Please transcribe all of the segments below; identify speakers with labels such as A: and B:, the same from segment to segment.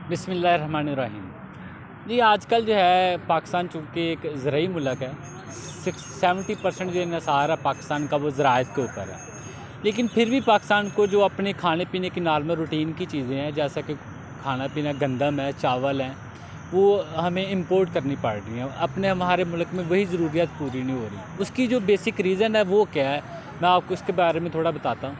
A: बिस्मिल्लाहिर्रहमानिर्रहीम। जी आजकल जो है पाकिस्तान चूँकि एक ज़रई मुल्क है, 70% जो इन्हिसार है पाकिस्तान का वो ज़राअत के ऊपर है। लेकिन फिर भी पाकिस्तान को जो अपने खाने पीने की नॉर्मल रूटीन की चीज़ें हैं, जैसा कि खाना पीना गंदम है, चावल हैं, वो हमें इंपोर्ट करनी पड़ रही हैं। अपने हमारे मुल्क में वही ज़रूरियात पूरी नहीं हो रही। उसकी जो बेसिक रीज़न है वो क्या है, मैं आपको इसके बारे में थोड़ा बताता हूँ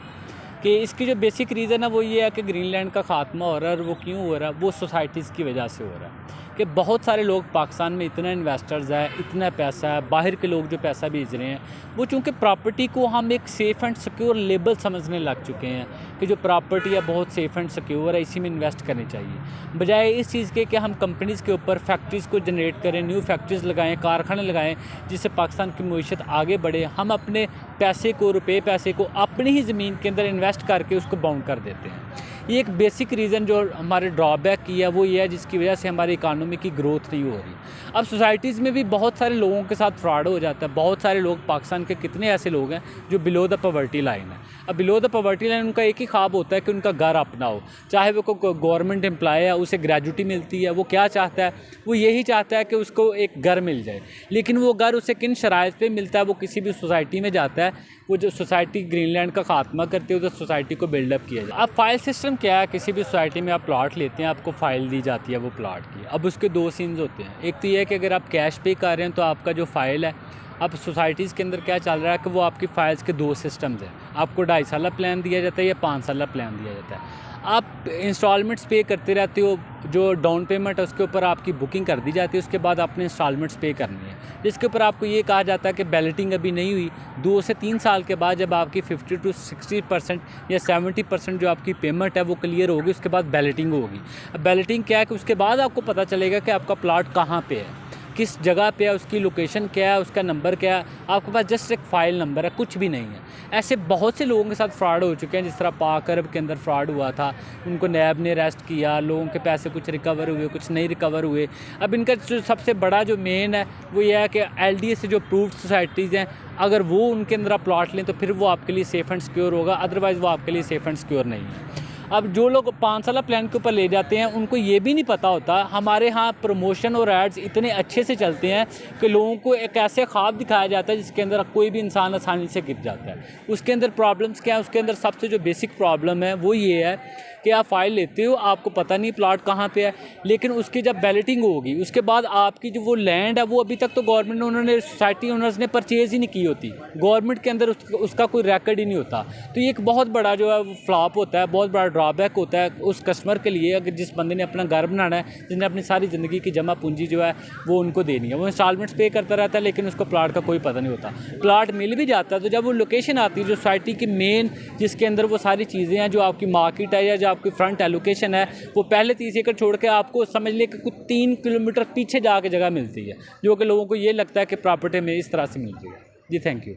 A: कि इसकी जो बेसिक रीज़न है वो ये है कि ग्रीनलैंड का ख़ात्मा हो रहा है। और वो क्यों हो रहा है, वो सोसाइटीज़ की वजह से हो रहा है कि बहुत सारे लोग पाकिस्तान में, इतना इन्वेस्टर्स है, इतना पैसा है, बाहर के लोग जो पैसा भेज रहे हैं, वो चूँकि प्रॉपर्टी को हम एक सेफ़ एंड सिक्योर लेबल समझने लग चुके हैं कि जो प्रॉपर्टी है बहुत सेफ़ एंड सिक्योर है, इसी में इन्वेस्ट करनी चाहिए, बजाय इस चीज़ के कि हम कंपनीज़ के ऊपर फैक्ट्रीज़ को जनरेट करें, न्यू फैक्ट्रीज़ लगाएँ, कारखाने लगाएँ, जिससे पाकिस्तान की मईशत आगे बढ़े। हम अपने पैसे को, रुपए पैसे को अपनी ही ज़मीन के अंदर इन्वेस्ट करके उसको बाउंड कर देते हैं। ये एक बेसिक रीज़न जो हमारे ड्रॉबैक की है वो ये है, जिसकी वजह से हमारी इकानमी की ग्रोथ नहीं हो रही। अब सोसाइटीज़ में भी बहुत सारे लोगों के साथ फ्रॉड हो जाता है। बहुत सारे लोग, पाकिस्तान के कितने ऐसे लोग हैं जो बिलो द पॉवर्टी लाइन है। अब बिलो द पॉवर्टी लाइन उनका एक ही ख्वाब होता है कि उनका घर अपना हो, चाहे वो कोई गवर्नमेंट एम्प्लॉय है, उसे ग्रेजुटी मिलती है, वो क्या चाहता है, वो यही चाहता है कि उसको एक घर मिल जाए। लेकिन वो घर उसे किन शराइत पे मिलता है, वो किसी भी सोसाइटी में जाता है, वो जो सोसाइटी ग्रीनलैंड का खात्मा करती है, उधर सोसाइटी को बिल्डअप किया जाए। अब फाइल सिस्टम क्या है, किसी भी सोसाइटी में आप प्लॉट लेते हैं, आपको फ़ाइल दी जाती है वो प्लॉट की। अब उसके दो सीन्स होते हैं। एक तो ये है कि अगर आप कैश पे कर रहे हैं तो आपका जो फ़ाइल है, अब सोसाइटीज़ के अंदर क्या चल रहा है कि वो आपकी फ़ाइल्स के दो सिस्टम्स हैं। आपको 2.5 साल प्लान दिया जाता है या 5 साल प्लान दिया जाता है। आप इंस्टॉलमेंट्स पे करते रहते हो, जो डाउन पेमेंट है उसके ऊपर आपकी बुकिंग कर दी जाती है, उसके बाद आपने इंस्टॉलमेंट्स पे करनी है, जिसके ऊपर आपको ये कहा जाता है कि बैलेटिंग अभी नहीं हुई। 2 से 3 साल के बाद जब आपकी 50 to 60% या 70% जो आपकी पेमेंट है वो क्लियर होगी, उसके बाद बैलेटिंग होगी। अब बैलेटिंग क्या है कि उसके बाद आपको पता चलेगा कि आपका प्लॉट कहाँ पे है, किस जगह पे है, उसकी लोकेशन क्या है, उसका नंबर क्या है। आपके पास जस्ट एक फ़ाइल नंबर है, कुछ भी नहीं है। ऐसे बहुत से लोगों के साथ फ्रॉड हो चुके हैं, जिस तरह पाक अरब के अंदर फ्रॉड हुआ था, उनको नैब ने अरेस्ट किया, लोगों के पैसे कुछ रिकवर हुए, कुछ नहीं रिकवर हुए। अब इनका जो सबसे बड़ा जो मेन है वो ये है कि LDA से जो अप्रूव्ड सोसाइटीज़ हैं, अगर वो उनके अंदर आप प्लॉट लें तो फिर वो आपके लिए सेफ़ एंड सिक्योर होगा, अदरवाइज़ वो आपके लिए सेफ़ एंड सिक्योर नहीं है। अब जो लोग 5 साल प्लान के ऊपर ले जाते हैं, उनको ये भी नहीं पता होता, हमारे यहाँ प्रमोशन और एड्स इतने अच्छे से चलते हैं कि लोगों को एक ऐसे ख्वाब दिखाया जाता है जिसके अंदर कोई भी इंसान आसानी से गिर जाता है। उसके अंदर प्रॉब्लम्स क्या है, उसके अंदर सबसे जो बेसिक प्रॉब्लम है वो ये है कि आप फ़ाइल लेते हो, आपको पता नहीं प्लॉट कहाँ पे है, लेकिन उसकी जब बैलेटिंग होगी उसके बाद आपकी जो वो लैंड है वो अभी तक तो गवर्नमेंट ने, उन्होंने सोसाइटी ओनर्स ने परचेज़ ही नहीं की होती, गवर्नमेंट के अंदर उसका कोई रिकॉर्ड ही नहीं होता। तो ये एक बहुत बड़ा जो है फ्लॉप होता है, बहुत बड़ा ड्रॉबैक होता है उस कस्टमर के लिए, अगर जिस बंदे ने अपना घर बनाना है, जिसने अपनी सारी ज़िंदगी की जमा पूंजी जो है वो उनको देनी है। वो इंस्टॉलमेंट्स पे करता रहता है, लेकिन उसको प्लॉट का कोई पता नहीं होता। प्लॉट मिल भी जाता है तो जब वो लोकेशन आती है जो सोसाइटी की मेन, जिसके अंदर वो सारी चीज़ें हैं, जो आपकी मार्केट है या जो आपकी फ्रंट एलोकेशन है, वो पहले 30 एकड़ छोड़ के आपको समझ ले कि कुछ 3 किलोमीटर पीछे जाके जगह मिलती है, जो कि लोगों को ये लगता है कि प्रॉपर्टी में इस तरह से मिलती है। जी थैंक यू।